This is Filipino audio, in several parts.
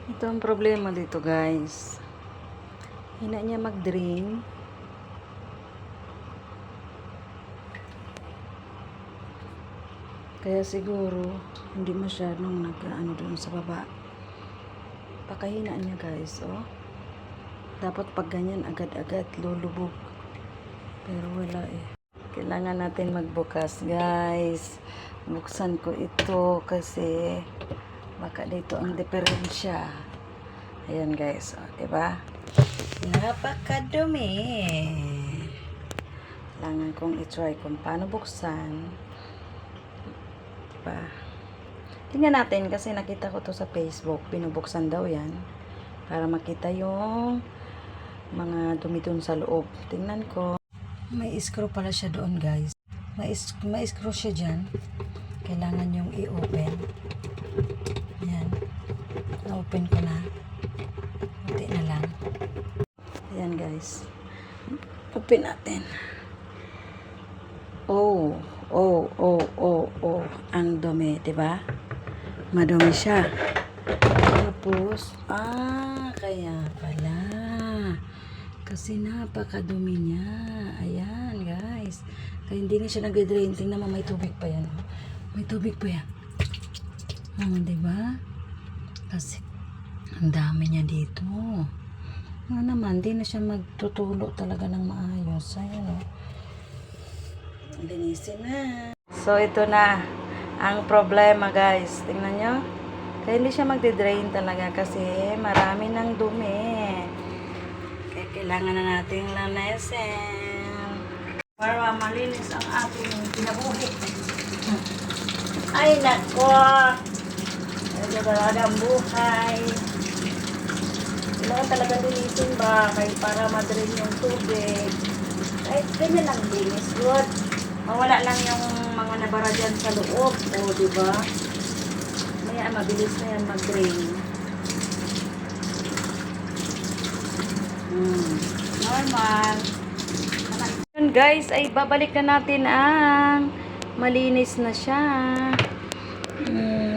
Ito ang problema dito, guys. Hina niya mag-drain. Kaya siguro hindi masyadong nag-ano doon sa baba. Pakahina niya, guys, oh. Dapat pag ganyan agad-agad lulubog. Pero wala eh. Kailangan natin magbukas, guys. Buksan ko ito kasi baka dito ang diferensya. Ayan, guys, oh, diba? Napakadumi. Kailangan kong i-try kung paano buksan. Diba? Tingnan natin kasi nakita ko to sa Facebook. Binubuksan daw yan para makita yung mga dumi dun sa loob. Tingnan ko. May screw pala siya doon, guys. May screw siya dyan. Kailangan yung i-open. Ayan. Na-open ko na. Kunti na lang. Ayan, guys. Open natin. Oh. Ang dumi, diba? Madumi siya. Tapos, kaya pala. Kasi napakadumi niya. Ayan, guys. Kaya hindi na siya nag-drain. Tingnan mo, may tubig pa yan. May tubig pa yan. Diba? Kasi, ang dami niya dito. Naman, hindi na siya magtutulo talaga ng maayos. Ayan, linisin na. So, ito na ang problema, guys. Tingnan nyo. Kaya hindi siya magde-drain talaga kasi marami ng dumi. Kaya kailangan na natin lanasin para malinis ang ating pinabuhi. Ay, nako! Medyo talaga ang buhay. Kailangan talaga linisin ba? Kaya para ma-drain yung tubig. Kahit ganyan lang linis. Good. Mawala lang yung mga nabara dyan sa loob. O, diba? Maya, mabilis na yan mag-drain. Normal. Yun, guys, ay babalik na natin ang malinis na siya.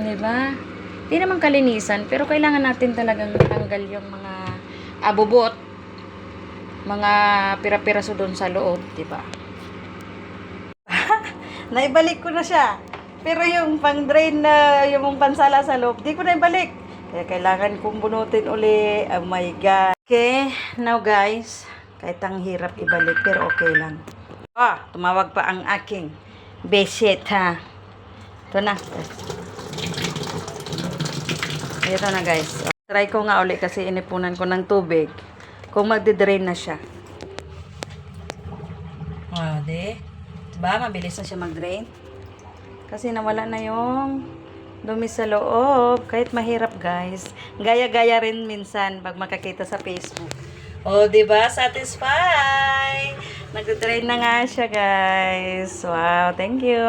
Diba? Hindi naman kalinisan, pero kailangan natin talagang tanggal yung mga abubot. Mga pira-piraso doon sa loob, diba? Naibalik ko na siya. Pero yung pang-drain na, yung pansala sa loob, di ko na ibalik. Kaya kailangan kong bunutin uli. Oh my God. Okay, now guys, kahit ang hirap ibalik, pero okay lang. Tumawag pa ang aking beset, ha. Ito na. Ito na, guys. Try ko nga uli kasi inipunan ko ng tubig. Kung magde-drain na siya. Diba? Mabilis na siya mag-drain. Kasi nawala na yung dumi sa loob. Kahit mahirap, guys. Gaya-gaya rin minsan pag makakita sa Facebook. Diba? Satisfied! Nag-drain na nga siya, guys. Wow, thank you.